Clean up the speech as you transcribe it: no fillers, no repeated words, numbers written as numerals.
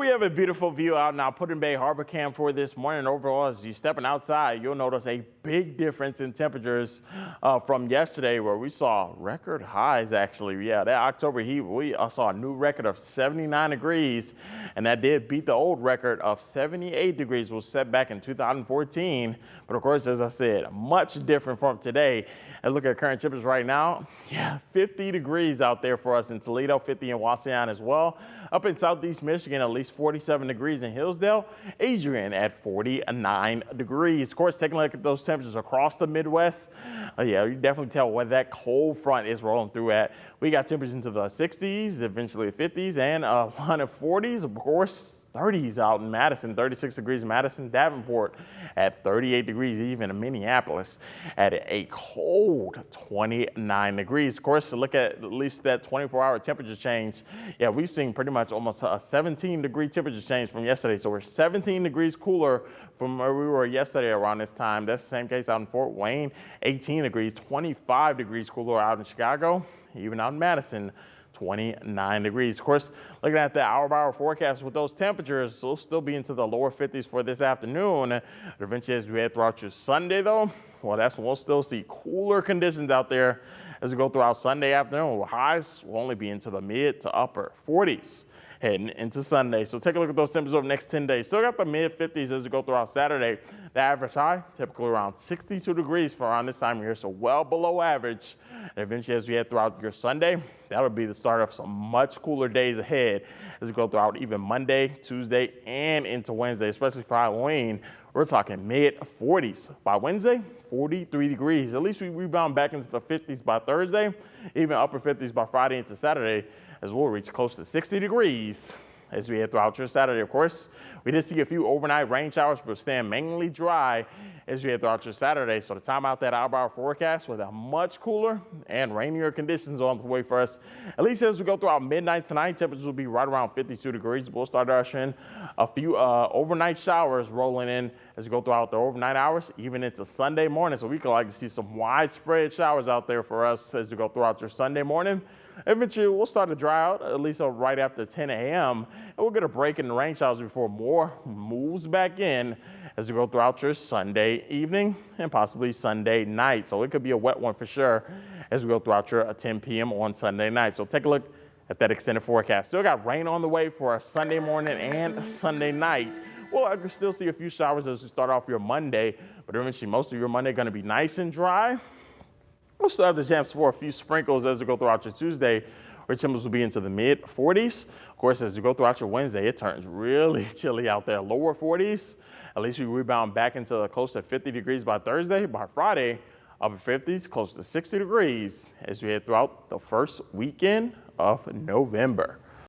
we have a beautiful view out now, Put in Bay Harbor Cam for this morning. Overall, as you're stepping outside, you'll notice a big difference in temperatures from yesterday, where we saw record highs. Actually, yeah, that October heat, we saw a new record of 79 degrees, and that did beat the old record of 78 degrees, was set back in 2014. But of course, as I said, much different from today. And look at current temperatures right now. Yeah, 50 degrees out there for us in Toledo, 50 in Wauseon as well. Up in Southeast Michigan, at least 47 degrees in Hillsdale. Adrian at 49 degrees. Of course, taking a look at those temperatures across the Midwest. Yeah, you definitely tell where that cold front is rolling through at. We got temperatures into the 60s, eventually 50s, and a lot of 40s. Of course, 30s out in Madison, 36 degrees in Madison, Davenport at 38 degrees, even in Minneapolis at a cold 29 degrees. Of course, to look at least that 24-hour temperature change, yeah, we've seen pretty much almost a 17-degree temperature change from yesterday. So we're 17 degrees cooler from where we were yesterday around this time. That's the same case out in Fort Wayne, 18 degrees, 25 degrees cooler out in Chicago, even out in Madison, 29 degrees. Of course, looking at the hour-by-hour forecast with those temperatures, we'll still be into the lower 50s for this afternoon. Eventually, as we head throughout your Sunday, though, well, that's when we'll still see cooler conditions out there as we go throughout Sunday afternoon. Highs will only be into the mid to upper 40s heading into Sunday. So take a look at those temperatures over the next 10 days. Still got the mid 50s as we go throughout Saturday. The average high typically around 62 degrees for around this time of year, so well below average. And eventually, as we head throughout your Sunday, that'll be the start of some much cooler days ahead as we go throughout even Monday, Tuesday, and into Wednesday, especially for Halloween. We're talking mid 40s. By Wednesday, 43 degrees. At least we rebound back into the 50s by Thursday, even upper 50s by Friday into Saturday, as we'll reach close to 60 degrees as we head throughout your Saturday. Of course, we did see a few overnight rain showers, but staying mainly dry as we head throughout your Saturday. So to time out that hour-by-hour forecast with a much cooler and rainier conditions on the way for us, at least as we go throughout midnight tonight, temperatures will be right around 52 degrees. We'll start ushering a few overnight showers rolling in as we go throughout the overnight hours, even into Sunday morning. So we could like to see some widespread showers out there for us as we go throughout your Sunday morning. Eventually, we'll start to dry out, at least right after 10 a.m., and we'll get a break in the rain showers before more moves back in as we go throughout your Sunday evening and possibly Sunday night. So it could be a wet one for sure as we go throughout your 10 p.m. on Sunday night. So take a look at that extended forecast. Still got rain on the way for a Sunday morning and Sunday night. Well, I can still see a few showers as we start off your Monday, but eventually most of your Monday going to be nice and dry. We'll still have the chance for a few sprinkles as we go throughout your Tuesday, where temperatures will be into the mid 40s. Of course, as you go throughout your Wednesday, it turns really chilly out there, lower 40s. At least we rebound back into close to 50 degrees by Thursday. By Friday, upper 50s, close to 60 degrees as we head throughout the first weekend of November.